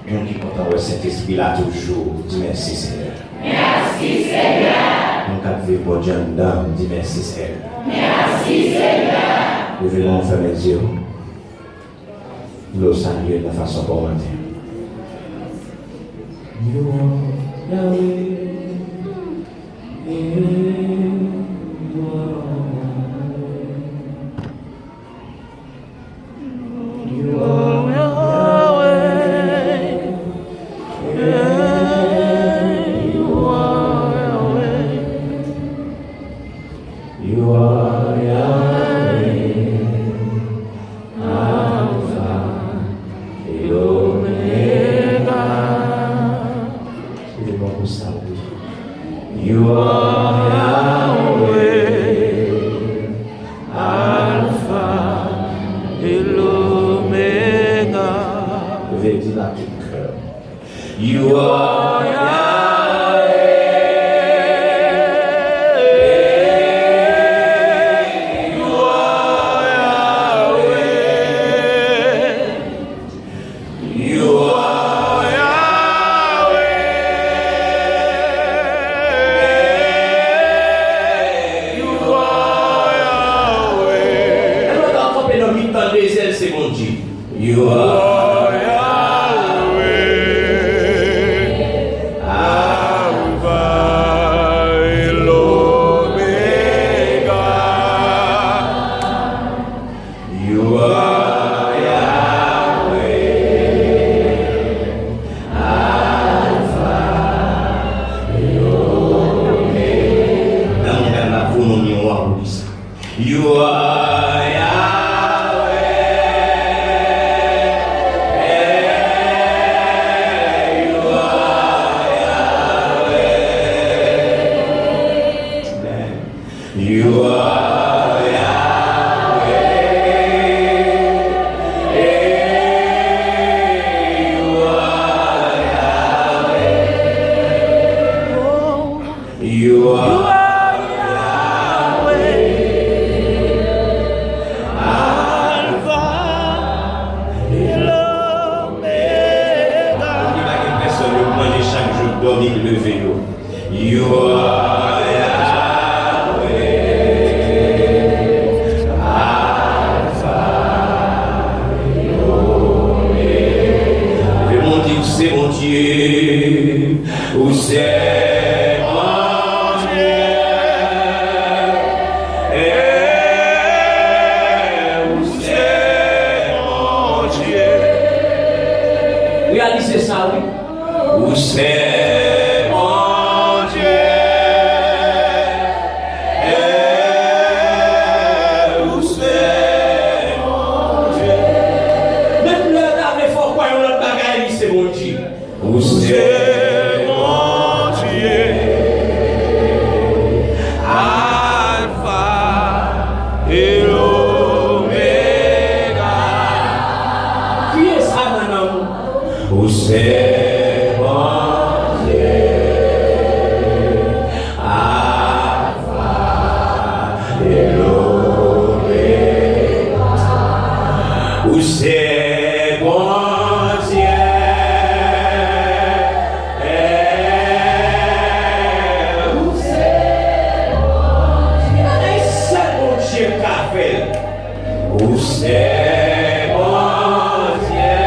Nous qui comptons le Saint-Esprit là toujours, dis merci Seigneur. Merci Seigneur. Nous qui vivons pour Dieu, dis merci Seigneur. Merci Seigneur. Nous venons faire mes yeux. Nous saluer de façon pour matin. You are Yahweh. You are Yahweh. You are Yahweh. Alpha et Omega. Excusez-moi pour ça. You are Yahweh. Alpha et l'Omega. Levez dit là tout cœur. You are Yahweh. You are Yahweh, Alpha and Omega. You are Yahweh, Alpha and Omega. You are You are Yahweh. You are Yahweh. You are Yahweh. Alpha et Omega. Personne ne prend chaque jour dormir lever. You are c'est mon Dieu, où c'est mon Dieu, où c'est mon Dieu. Réalisez ça, oui. Où c'est mon Dieu, où c'est mon Dieu. Même le temps, il faut croire notre bagaille, c'est mon Dieu. Où c'est mon Dieu, Alpha et Omega. Qui est ça, madame? Où c'est mon Dieu, Alpha et Omega. Où c'est mon Dieu? Où c'est mon Dieu,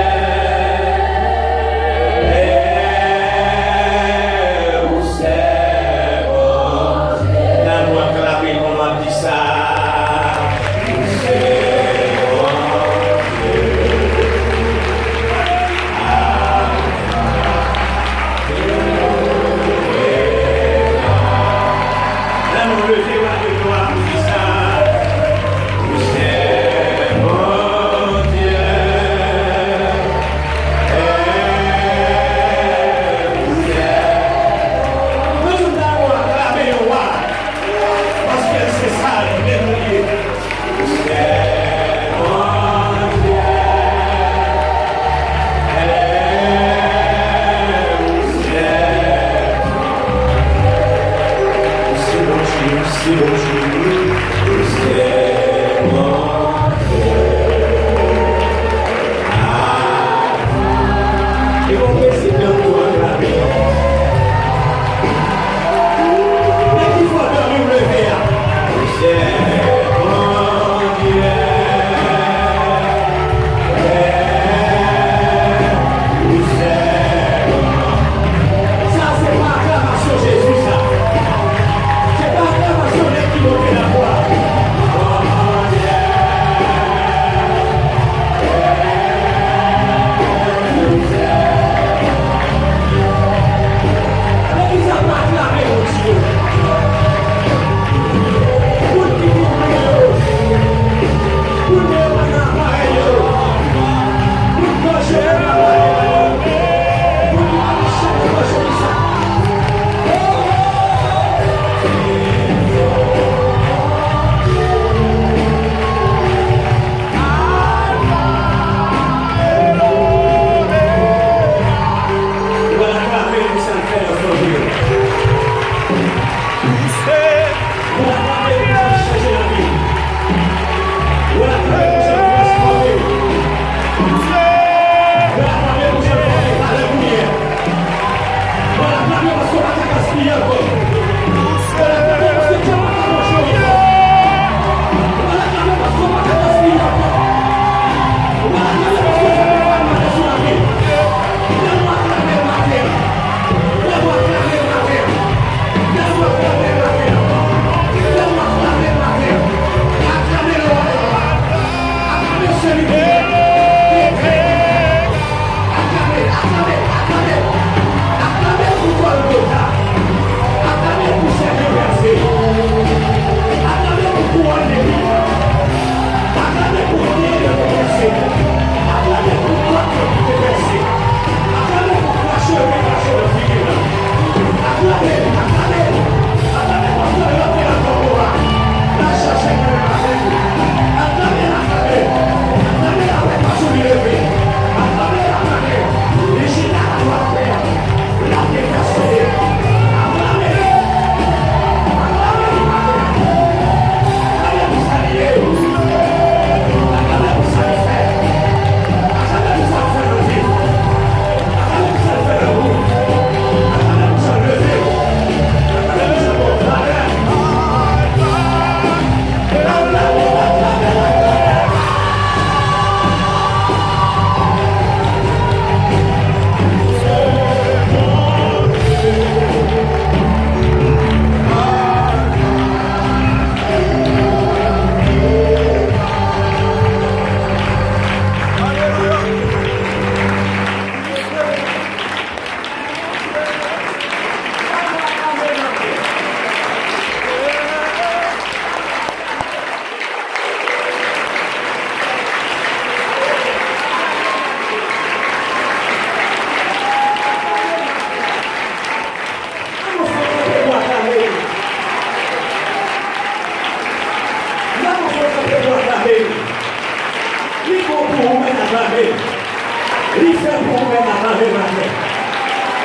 pour vous acclamer matin.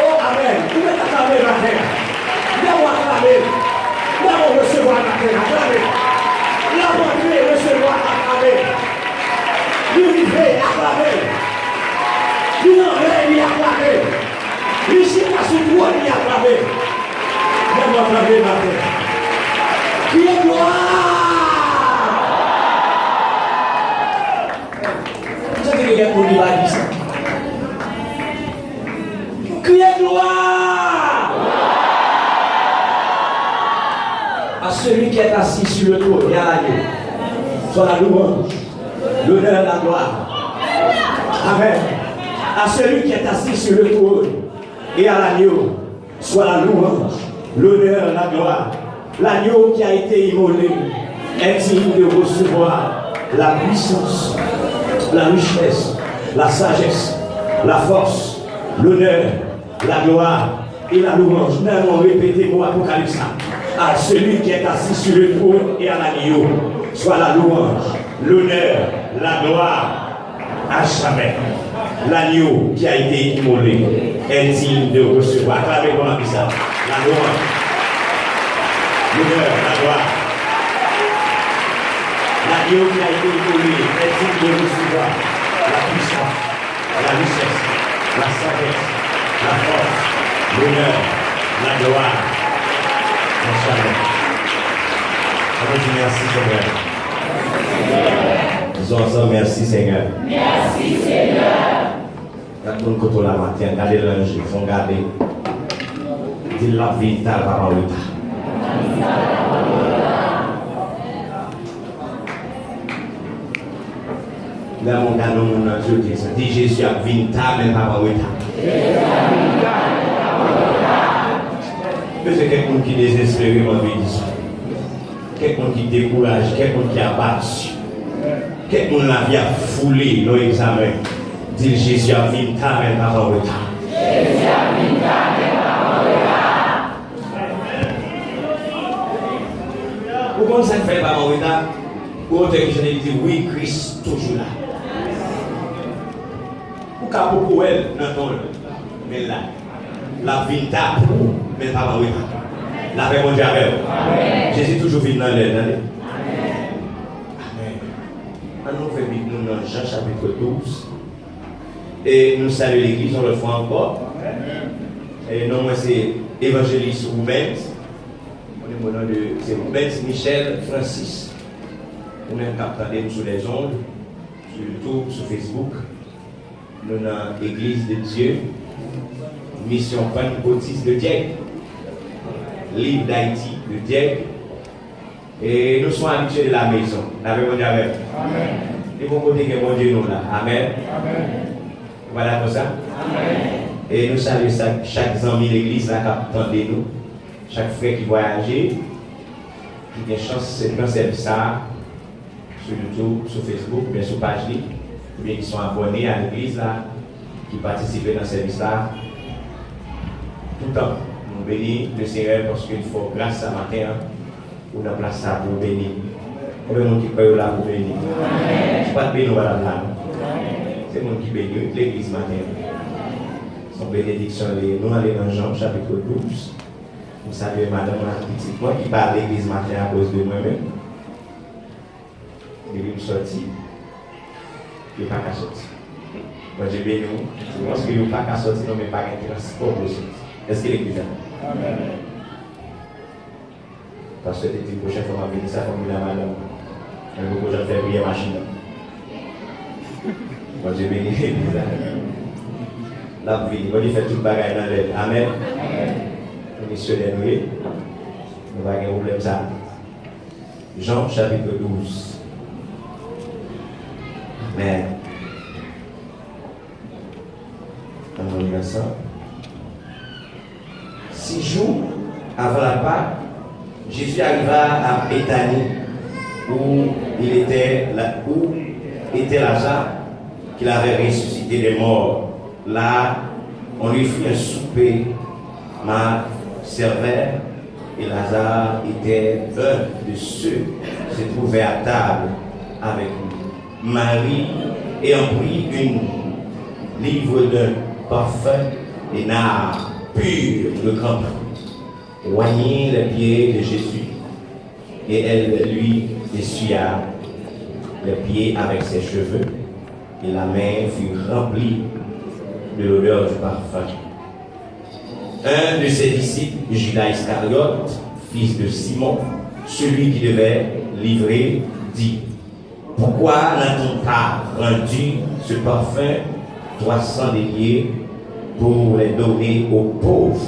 Oh, Amen. Vous pouvez acclamer matin. Là-bas acclamer. Là-bas recevoir matin. Acclamer. Là-bas recevoir acclamer. L'univers acclamer. L'univers acclamer. Ici, à ce droit, il acclamer. Là-bas acclamer matin. Qui est gloire? Quelqu'un pour lui dire ça. Criez gloire à celui qui est assis sur le trône et à l'agneau. Soit la louange, l'honneur, la gloire. Amen. À celui qui est assis sur le trône et à l'agneau, soit la louange, l'honneur, la gloire. L'agneau qui a été immolé est digne de recevoir la puissance, la richesse, la sagesse, la force, l'honneur, la gloire et la louange. Nous allons répéter pour Apocalypse. À celui qui est assis sur le trône et à l'agneau, soit la louange, l'honneur, la gloire à jamais. L'agneau qui a été immolé est digne de recevoir. Acclamez-moi avec ça. La louange, l'honneur, la gloire. L'agneau qui a été immolé est digne de recevoir la puissance, la richesse, la sagesse, la force, l'honneur, la gloire. On dit merci Seigneur. Disons ensemble merci Seigneur. Merci Seigneur. Quand on côté la matin, regardez l'ange, ils font garder. Dis la vie, ta parole. Là, mon gars, nous Dieu dit Jésus a vu ta mais parole. C'est quelqu'un qui est désespéré, mon vie. Quelqu'un qui décourage, quelqu'un qui a battu. Quelqu'un qui la vie a foulé dans l'examen. Dit Jésus a vu ta mais parole. Jésus a vu ta mais parole. Pourquoi ça ne fait pas mon retard? Pour que je dis oui, Christ toujours là. Pourquoi beaucoup elle non mais là la vie t'a pour mais pas mon retard. La paix mon Dieu avec Jésus toujours vit dans l'air. Amen. Nous faisons nous dans Jean chapitre 12 et nous saluons l'église, on le fait encore. Et non moi c'est évangéliste Roubens. Mon nom de c'est Roubens Michel Francis. Nous même captons sur les ondes, sur YouTube, sur Facebook. Nous dans l'église de Dieu, mission pentecôtiste de Dieppe, livre d'Haïti de Dieppe. Et nous sommes habitués de la maison. Avec mon Dieu. Amen. Et bon côté que mon Dieu nous là. Amen. Voilà pour ça. Amen. Et nous saluons chaque ami de l'église là qui attend nous. Chaque frère qui voyage, qui a chance de faire ça sur YouTube, sur Facebook, bien sur page libre, ou bien qui sont abonnés à l'église là, qui participent dans ce service là. Tout le temps, nous bénissons le Seigneur parce qu'il faut grâce à matin pour nous placer ça pour bénir. Combien de monde qui peut là pour bénir? C'est pas de bénir là. C'est le monde qui bénit l'église matin. Son bénédiction, nous allons dans Jean chapitre 12. Vous savez, madame, la petite, moi qui parle de l'église matin à cause de moi-même. Il me sorti. Il n'est pas qu'à sortir. Moi j'ai béni. Je pense qu'il n'est pas qu'à sortir, non, mais pas qu'à transport pour sortir. Est-ce qu'il est l'église? Amen. Parce que la prochaine fois, on va venir ça comme la madame. Il y a beaucoup de gens qui font briller la machine. Moi j'ai béni l'église. La vie, on fait tout le bagage dans l'air. Amen. Missionnaire, nous allons avoir un problème ça. Jean chapitre 12. Amen. On va lire ça. 6 jours avant la Pâque, Jésus arriva à Béthanie, où était Lazare, qu'il avait ressuscité des morts. Là, on lui fit un souper. Serveur et Lazare était un de ceux qui se trouvaient à table avec lui. Marie ayant pris une livre d'un parfum et nard pur de campagne, oignit les pieds de Jésus, et elle lui essuya les pieds avec ses cheveux, et la main fut remplie de l'odeur du parfum. Un de ses disciples, Judas Iscariote, fils de Simon, celui qui devait livrer, dit: pourquoi n'a-t-on pas rendu ce parfum 300 deniers pour les donner aux pauvres?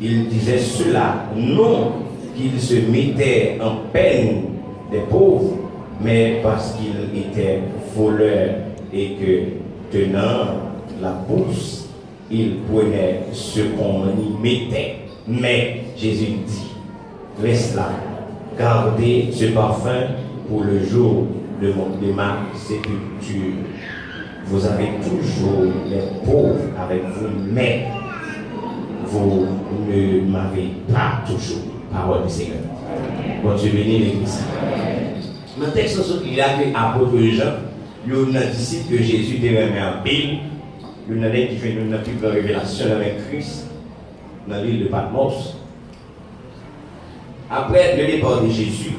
Il disait cela non qu'il se mettait en peine des pauvres, mais parce qu'il était voleur et que, tenant la bourse, il prenait ce qu'on y mettait. Mais Jésus dit: laisse-la, gardez ce parfum pour le jour de ma sépulture. Vous avez toujours les pauvres avec vous, mais vous ne m'avez pas toujours. Parole du Seigneur. Bon Dieu bénit l'Église. Dans le texte, il y a que l'apôtre Jean, il y a un disciple que Jésus remet en Bible, il y a un qui fait une plus grande révélation avec Christ dans l'île de Patmos. Après le départ de Jésus,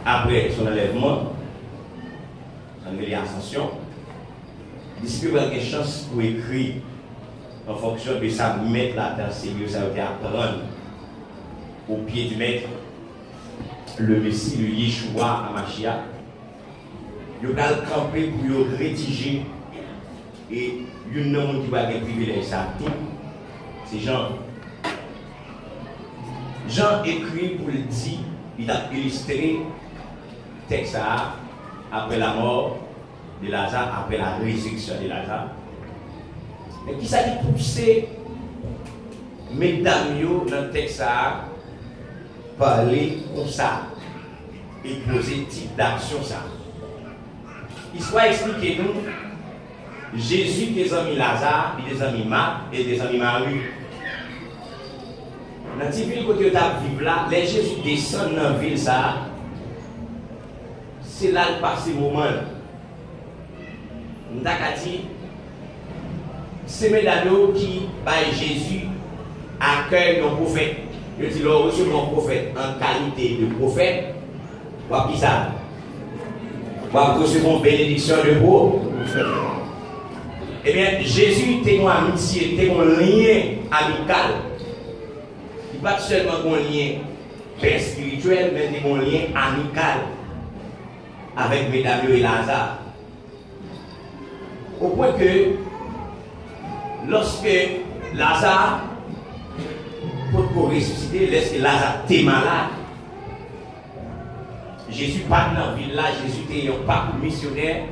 après son enlèvement, son ascension, les disciples ont une chance pour écrire en fonction de ça, mettre la dans sérieux, ça veut dire apprendre au pied du maître le Messie, le Yeshua Hamashiach. Ils ont campé pour rédiger et il y a un monde qui va avoir un privilège, ça tout. C'est Jean. Jean écrit pour le dire, il a illustré le texte après la mort de Lazare, après la résurrection de Lazare. Mais qui s'est poussé, mesdames, dans le texte parler comme ça et poser type d'action ça. Histoire expliquer nous, Jésus des amis Lazare, et des amis Marc et des amis Marie. Dans cette ville côté de la ville là, les Jésus descendent dans la ville ça. C'est là le passé moment. Nous avons dit, c'est mesdames qui, par Jésus, accueillent nos prophètes. Je dis, là, reçu mon prophète en qualité de prophète. Quoi qui ça? Quoi recevoir une bénédiction de vous? Eh bien, Jésus était une amitié, était un lien amical. Il n'est pas seulement un lien spirituel, mais un lien amical avec mesdames et Lazare. Au point que, lorsque Lazare, pour ressusciter, lorsque Lazare était malade, Jésus part dans la ville là, Jésus était un parcours missionnaire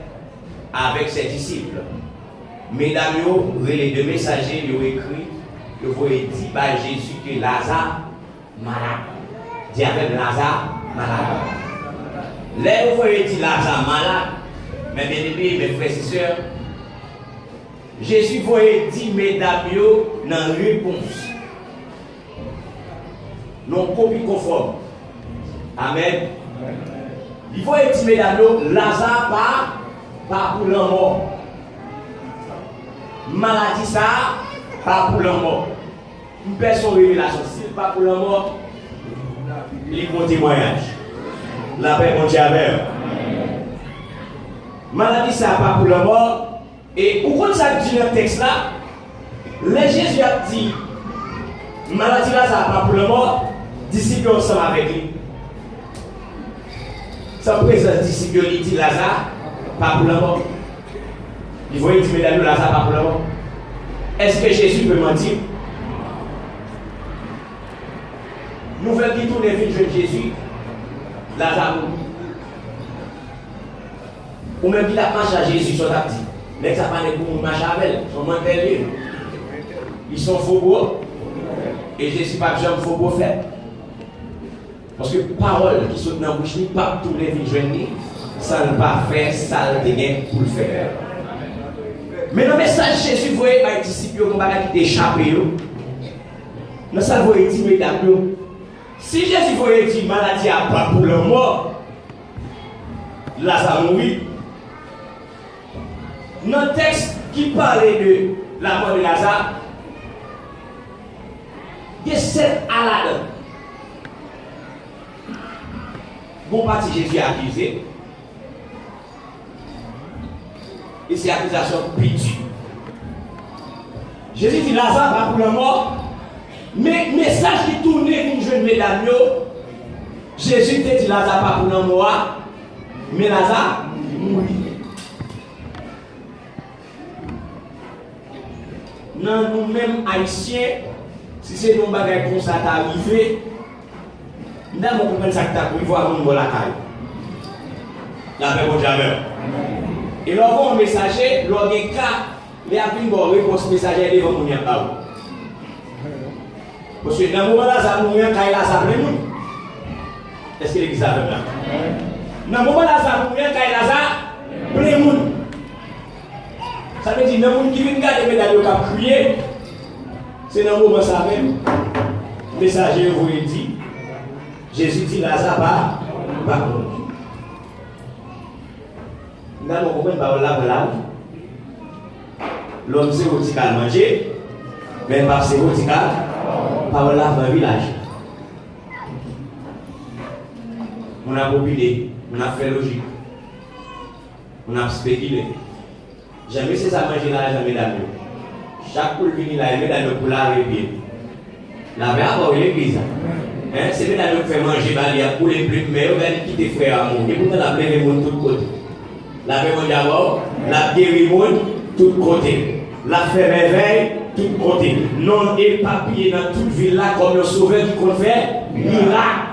avec ses disciples. Mesdames, les deux messagers, ils ont écrit, ils ont dit par Jésus que Lazare malade. Dis avec Lazare malade. Là, vous voyez dit Lazare malade, mes bien-aimés, mes frères et sœurs, Jésus voyait dire mesdames dans la réponse. Non copie conforme. Amen. Il faut dire mesdames, Lazare pas pour la mort. Maladie ça, pas pour la mort. Une personne révélation, si pas pour la mort, il est bon témoignage. La paix mon Dieu avec. Maladie ça, pas pour la mort. Et pourquoi ça dit dans le texte là, les Jésus a dit, maladie là, ça pas pour la mort, disciples ensemble avec lui. Sa présence disciple, il dit Lazare, pas pour la mort. Il faut dire, mesdames, Lazare, pas pour la mort. Est-ce que Jésus peut mentir? Nouvelle qui tourne vie de Jésus, Lazare mourit. Ou même qu'il a marché à Jésus, son a dit. Mais ça pas pour marcher avec elle, son mental. Ils sont faux. Et Jésus pas besoin de faux prophètes. Parce que parole qui sont dans la bouche, pas tous les vies ça ne pas faire, ça ne rien pour le faire. Mais dans le message, Jésus voyait les disciples qui étaient échappés. Dans ça, vous voyez dire, mesdames, si Jésus voyait dire maladie à pas pour la mort, Lazare mourit. Dans le texte, qui parlait de la mort de Lazare, il y a 7 à la dedans. Bon parti Jésus a accusé. Et c'est accusation pitié. Jésus dit Lazare va pour la mort. Mais message qui tournait une jeune mesdames, Jésus te dit Lazare pas pour la mort. Mais Lazare mourit. Non, nous-mêmes haïtiens, si c'est nos bagages comme ça t'arrive, nous avons compris ça que t'as pour voir mon la caille. La paix pour jamais. Et là, on va un messager, lors des cas, les appels vont réponse messager devant mon yamba. Parce que dans le moment là, ça nous vient quand il a sa pleine. Est-ce que l'église a fait là? Dans le moment là, ça nous vient quand il a sa pleine. Ça veut dire, dans le monde qui vient garder les médailles au crier, c'est dans le moment ça même. Le messager vous dit, Jésus dit Lazare pas contre. Nous avons compris que l'homme c'est où il a mangé, mais pas c'est où il a pas dans le village. On a populé, on a fait logique, on a spéculé. Jamais c'est ça manger là, jamais d'amour. Chaque poule vient là, il met dans le poule à répéter. La vraie avoir l'église. C'est bien d'aller faire manger, il y a pour les plus, mais il y a qui te frère à mon. Et pourtant, la pleine monde tout côté. La paix d'abord, la guéri monde tout côté. La fait réveil tout côté. Non, et papier dans toute ville là, comme le sauveur qui compte faire, miracle.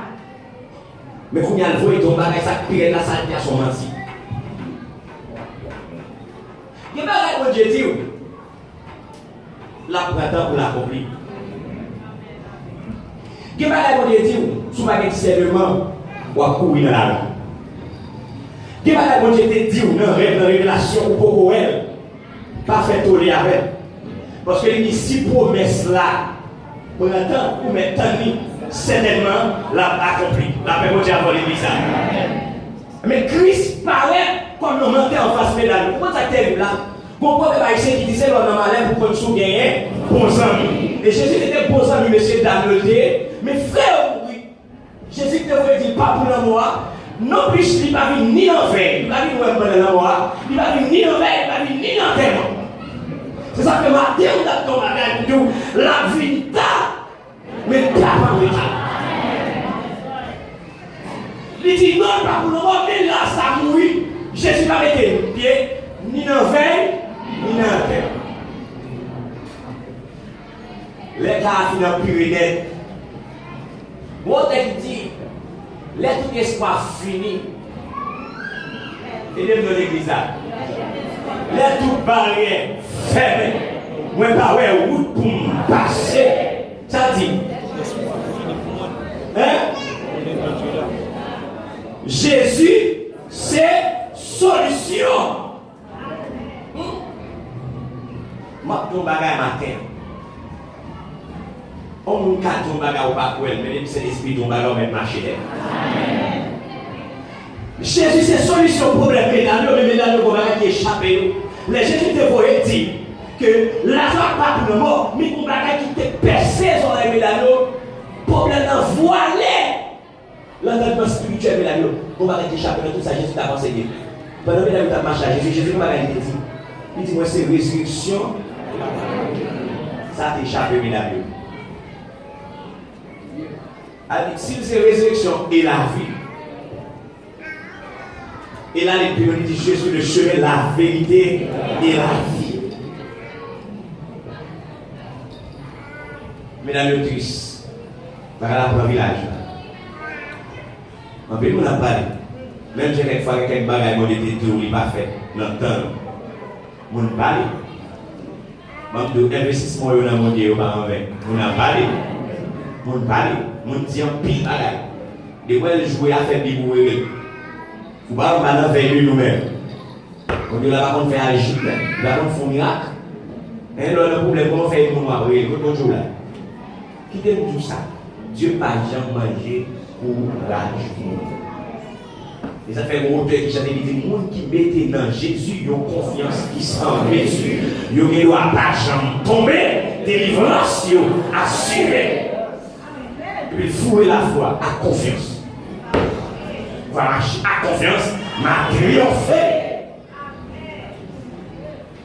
Mais quand il y a le voie, il tombe avec sa pire la saleté à son menti. Il n'y a pas de Dieu dit, la printemps pour l'accomplir. Il n'y a pas de Dieu dit, sous ma discernement, ou à courir dans la rue. Il n'y a pas de Dieu dit, dans rêve, dans révélation, ou pour elle, pas faire toller avec. Parce que les 6 promesses là, pour l'instant, pour maintenant, certainement, l'a accompli. La paix de Dieu avant l'église. Mais Christ paraît comme on montait en face médaille. Pourquoi ça terrible là? Pourquoi les Haïtiens qui disaient qu'on a malin pour qu'on soit gagné bons amis? Et Jésus était bons amis, monsieur Daniel. Mais frère, oui, Jésus te dit pas pour la mort. Non plus, il ne va venir ni en veille, il ne va venir dans la mort, il ne va venir ni en veille, il ne va venir ni en terre. C'est ça que matin, on a ton bagage, la vie t'a, mais pas pour l'état. Il dit non, pas pour le moment, mais là, ça mourit. Jésus va mettre le pied, ni dans la veille, ni dans la terre. Les gars qui n'ont plus rien. Bon, il dit, les tout espoir fini. Et les de l'église là. Les tout barrières fermées. Moi, pas ouais, route pour me passer. Ça dit. Hein? Jésus, c'est solution. Ma ton bagage matin. On nous casse ton bagage au pas mais c'est l'esprit ton bagage même marcher. Jésus, c'est solution au problème médaillon, mais médaillon qu'on va échapper. Les Jésus te voyaient dire que Lazare pas pour le mort, mais qu'on va qui te percé sur les médaillons, problème voilé. L'entendement spirituel médaillon, on va échapper dans tout ça, Jésus t'a enseigné. Pendant que tu as marché à Jésus m'a dit, il dit, moi c'est résurrection, ça t'échappe médaillon. Si c'est résurrection et la vie, et là les Bibles disent Jésus le chemin, la vérité et la vie. Mesdames et messieurs, par le village. En plus, on a parlé. Même si quelquefois quelques bagages m'ont été dit, pas fait. Longtemps, on a parlé. Manque d'investissement dans mon Dieu, on a parlé. On parle, on dit en pile bagaille. De quoi jouer à faire des bouées. Il ne faut pas nous faire nous-mêmes. On dit là, on fait agir, là, on fait un miracle. Et là, le problème, comment faire une noire, bonjour là. Qui t'aime tout ça? Dieu n'a jamais mangé pour rage. Et ça fait un auteur qui j'avais dit, les gens qui mettent dans Jésus, ils ont confiance qui s'en Jésus. Ils ne doivent pas jamais tomber. Délivrance, ils ont assuré. Puis fouer la foi à confiance. Voilà, à confiance, m'a triomphé.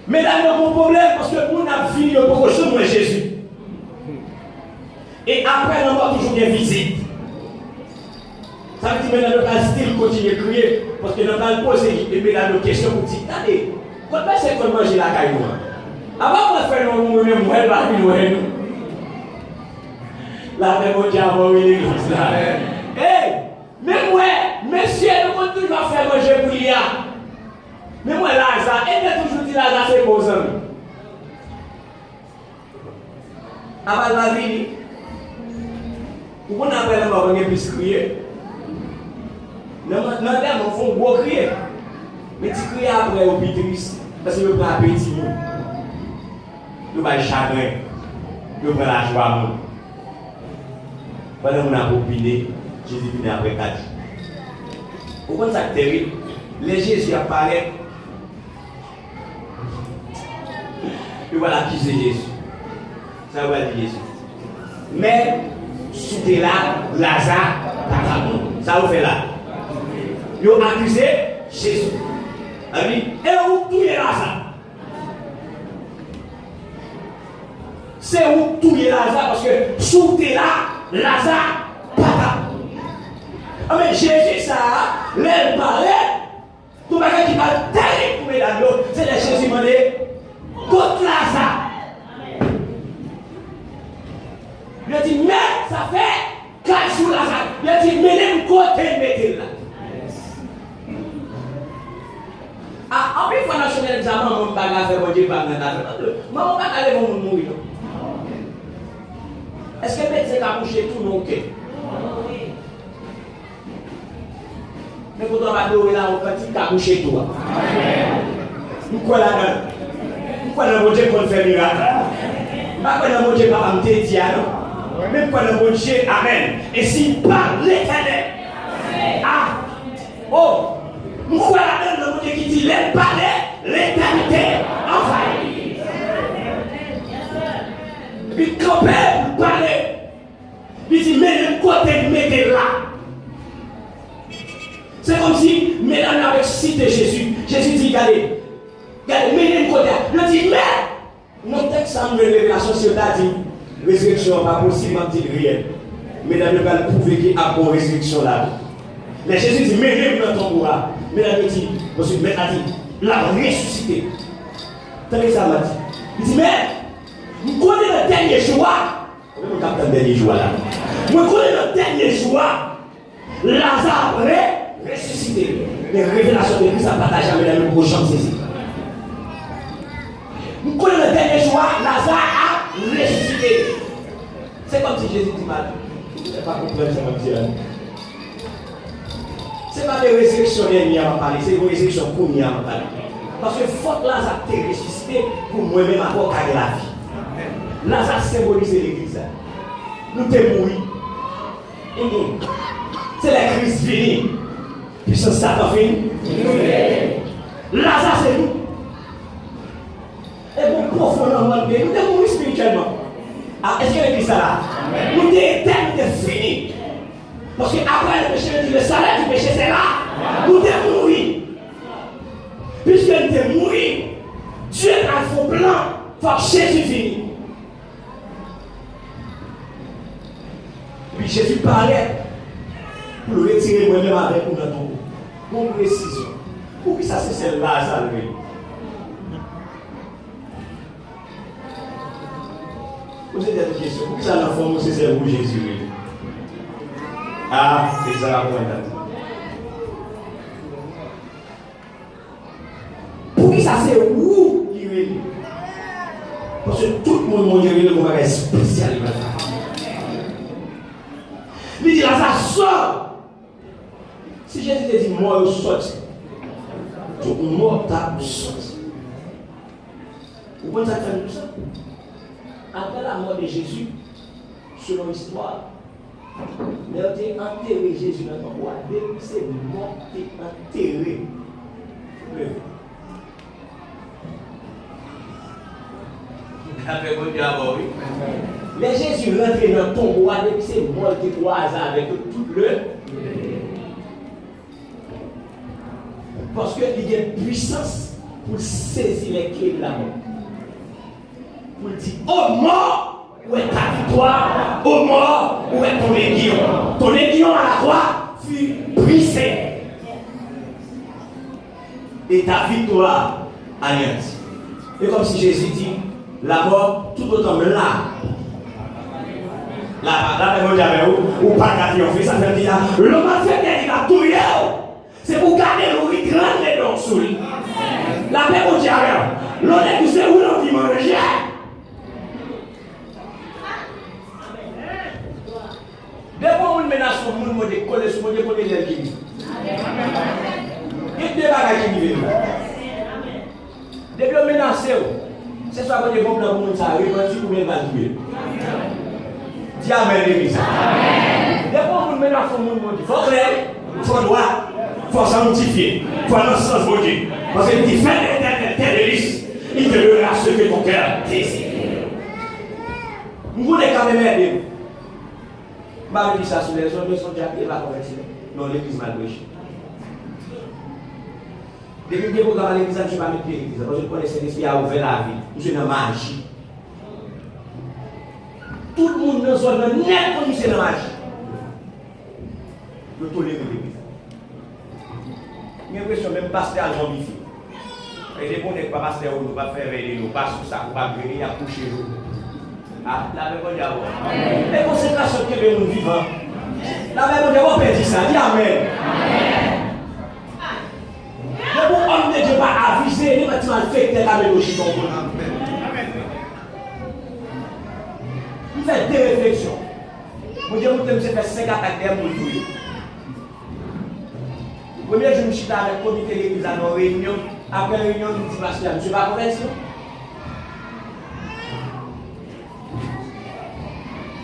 Mais là, il y a un problème parce que nous avons fini de prochain de Jésus. Et après, on va toujours bien visite. Ça veut dire que nous allons style continuer à crier parce que nous allons poser des questions pour dire, attendez, quand est-ce qu'on mange la caille? Avant de faire nos mouvements, nous allons la même diable, l'église là. Hey, mais moi, monsieur, nous allons toujours faire manger pour l'IA. Mais moi, Lazare, elle a toujours dit Lazare, c'est beaux amis. Avant la vie, pourquoi on appelle le mot plus crier? Non, on fait un gros crier. Mais tu cries après au pitris, parce que tu prends appétit. Tu vas le chagrin, tu prends la joie. Pendant qu'on a opiné, Jésus vient après 4 jours. Pourquoi ça est terrible? Les Jésus apparaît. Et voilà qui c'est Jésus. Ça va dire Jésus. Mais, sous là, Lazare, ça vous fait là. Ils ont accusé Jésus. Et où tout est Lazare? C'est où tout est Lazare parce que sous là, Lazare, papa. Ah mais Jésus, ça, l'aile parlait, tout le monde qui parle terrible pour mesdames, c'est les Jésus demandé contre Lazare. Il a dit, mais ça fait 4 jours Lazare. Il a dit, mais les côté, mettez là. Ah, en plus, il faut national examen, mon bagage, mon Dieu, pas maman, pas aller vous mourir. Est-ce que le médecin a couché tout non? Mais quand on va dire là, on peut dire couché tout. Pourquoi là-dedans? Pourquoi le Dieu qu'on fait miracle? Pourquoi le Dieu va me dire non? Même quand le Dieu, amen. Et s'il parle l'éternel. Ah! Oh! Pourquoi là-dedans le Dieu qui dit l'aile parlait, l'éternité envahit. Puis quand Père parlait, il dit, mais le côté, mettez là. C'est comme si, mesdames, avec cité Jésus. Jésus dit, regardez, mettez le côté. Il dit, mais, notre texte en révélation, c'est dit, résurrection n'est pas possible, il dit rien. Mesdames, nous allons prouver qu'il y a une résurrection là. Mais Jésus dit, mettez dans ton bois. Mesdames, dit, monsieur, mais a dit, la ressuscité. Tenez ça, m'a dit. Il dit, mais, vous connaissez le dernier joie. Vous connaissez le dernier joie là. Vous connaissez le dernier joie. Lazare est ressuscité. Les révélations de Christ à partager avec les prochains saisi. Vous connaissez le dernier joie. Lazare a ressuscité. C'est comme si Jésus dit mal. Je ne sais pas comprendre ça, mon Dieu. Ce n'est pas de résurrection qui a parlé, c'est une résurrection pour nous à parler. Parce que faut Lazare a ressuscité pour moi-même avoir gagné la vie. Lazare symbolise l'église. Nous sommes morts. C'est la crise finie. Puissance Satan fini. Lazare c'est nous. Et pour profondément, nous sommes morts spirituellement. Ah, est-ce que l'église est là? Nous sommes éternels, nous sommes finis. Parce qu'après le péché, le salaire du péché c'est là. Nous sommes morts. Puisque nous sommes morts, Dieu a son plan pour Jésus fini. Puis Jésus parlait pour le retirer moi-même avec nous dans ton cou. Pour précision. Pour que ça c'est Lazare. Vous avez des questions. Pour que ça dans forme c'est pour Jésus. Ah, c'est ça la pointe. Pour que ça c'est où il est. Parce que tout le monde m'a dit le moment spécial. Il dit Lazare sort. Si Jésus te dit moi je sors, tout le monde t'a sorti. Vous comprenez ça fait tout ça? Après la mort de Jésus, selon l'histoire, Mais on a enterré Jésus dans ton roi. Depuis c'est mort, t'es enterré. Mais Jésus rentre dans ton roi depuis c'est mort, t'es croisé avec tout le. Parce qu'il y a une puissance pour saisir les clés de la mort. Pour dire, oh mort, où est ta victoire? Oh mort, où est ton aiguillon? Ton aiguillon à la croix fut brisé. Et ta victoire anéantie. Et comme si Jésus dit, la mort, tout autant me là. Là, ou pas qu'à triompher, ça veut dire, l'homme a fait bien, il a tout eu. C'est pour garder le grand les dents sous lui. La paix au diable. L'on est tous où l'on vit manger. Dès qu'on me menace sur le monde, on colle sur le monde, on est l'église. Et deux bagages qui vivent. Depuis qu'on menace, c'est soit qu'on est bon pour le monde, ça arrive, on est bien tuer. Dis amen, l'église. Dès qu'on me menace sur le monde, il faut clair, il faut droit. Il faut sanctifier, il faut aller dans ce sens de Dieu. Parce qu'il dit, fais l'éternel tes délices, il te donnera ce que ton cœur désire. Vous voulez quand même aider. Je ne vais pas dire ça sur les autres, mais ils sont déjà bien convertis. Non, l'église m'a prêché. Depuis que je suis dans l'église, je ne suis pas mis pied l'église. Parce que je connais cet esprit a ouvert la vie. Je suis dans la magie. Tout le monde dans la zone net comme c'est dans la magie. Je tolère l'église. J'ai l'impression même pasteur à Jean-Bifi. Et les bons n'est pas pasteur ou nous pas faire réveiller nous, pas sous ça, ou pas briller, à coucher nous. Ah, la même chose d'abord. Les conséquences que nous vivons. La même chose d'abord, on dit ça, dis amen. Le bon homme de Dieu va aviser, les bâtiments faits, tel avec le chiton. Il fait des réflexions. Mon Dieu, vous avez fait 5 attaques d'air pour le tuer. Premier jour, je suis avec le comité de l'église à nos réunions. Après la réunion, je me dis, pasteur, je ne suis pas converti.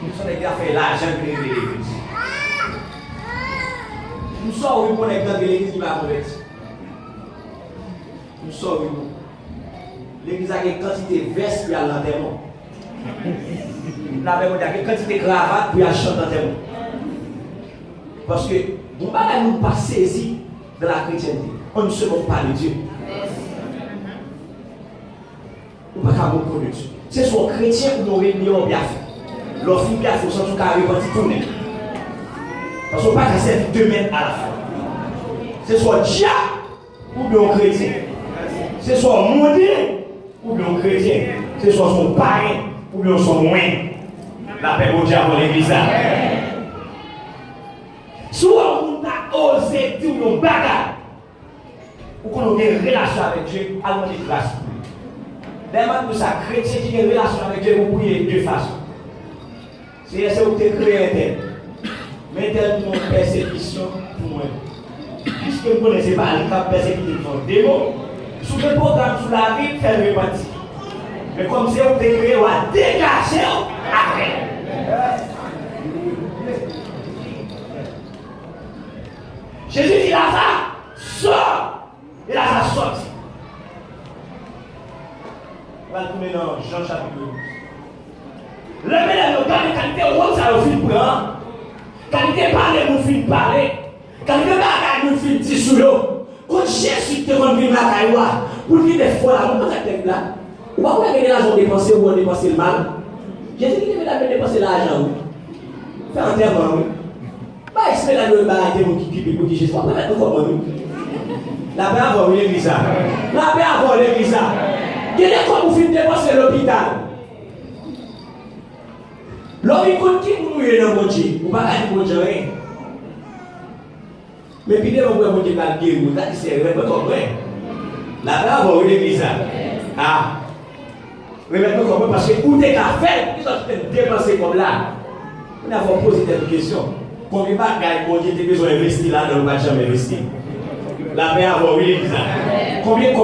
Nous sommes des gars qui font l'argent de l'église. Nous sommes où les gars de l'église qui ne sont pas convertis. Nous sommes où l'église a une quantité de vestes pour l'enterrement. La même chose, il y a une quantité de cravates pour acheter l'enterrement. Parce que nous ne sommes pas saisis de la chrétienté. On ne se moque pas de Dieu. On ne peut pas moquer de Dieu. C'est soit chrétien ou non réunion bien fait. Leur fille bien fait, il faut tout carré quand il tourne. Parce qu'on ne peut pas servir 2 mètres à la fois. C'est soit diable ou bien chrétien. C'est soit mondial ou bien chrétien. C'est soit son parrain ou bien son moins. La paix au diable dans l'église. Soit on a osé dire nos bagages, ou qu'on a une relation avec Dieu, allons de grâce pour lui. D'ailleurs, pour ça, chrétien qui a une relation avec Dieu, vous priez de 2 façons. C'est ce que vous avez créé un tel. Mais tel pour une persécution pour moi. Puisque vous ne connaissez pas les persécutés qui sont démons, sous le programme sous la vie, faites repartir. Mais comme c'est vous avez créé, vous avez dégagé après. Jésus dit Lazare, sors! Et Lazare sorti. On va tourner dans Jean chapitre 12. Le mélange de qualité rose, ça le film prend. Qualité parler, nous film parler. Qualité bagaille, nous film petit sous l'eau. Quand Jésus te rend vivre la caille, pour dire des fois là, on va faire là. On va regarder l'argent dépensé ou on dépense le mal. Jésus qui devait dépenser l'argent. Faire un terme, oui. Pas espérer la nouvelle bagaille qui pour dire Jésus. On va mettre comment nous. La paix avant l'église. La paix avant l'église. Il y a des fois où vous finissez dépenser l'hôpital. L'homme qui nous est dans mon Dieu. Vous ne pouvez pas dire mon Dieu rien. Mais puis dès que vous Dieu va guérir, vous allez c'est vrai, vous comprenez. La paix avant l'église. Ah. Remettez-vous comme parce que où t'es qu'à faire, ils ont dépensé comme là. On a posé des questions. Combien de bagages mon Dieu a besoin d'investir là, dans le match jamais investi. La paix avant l'église. Combien de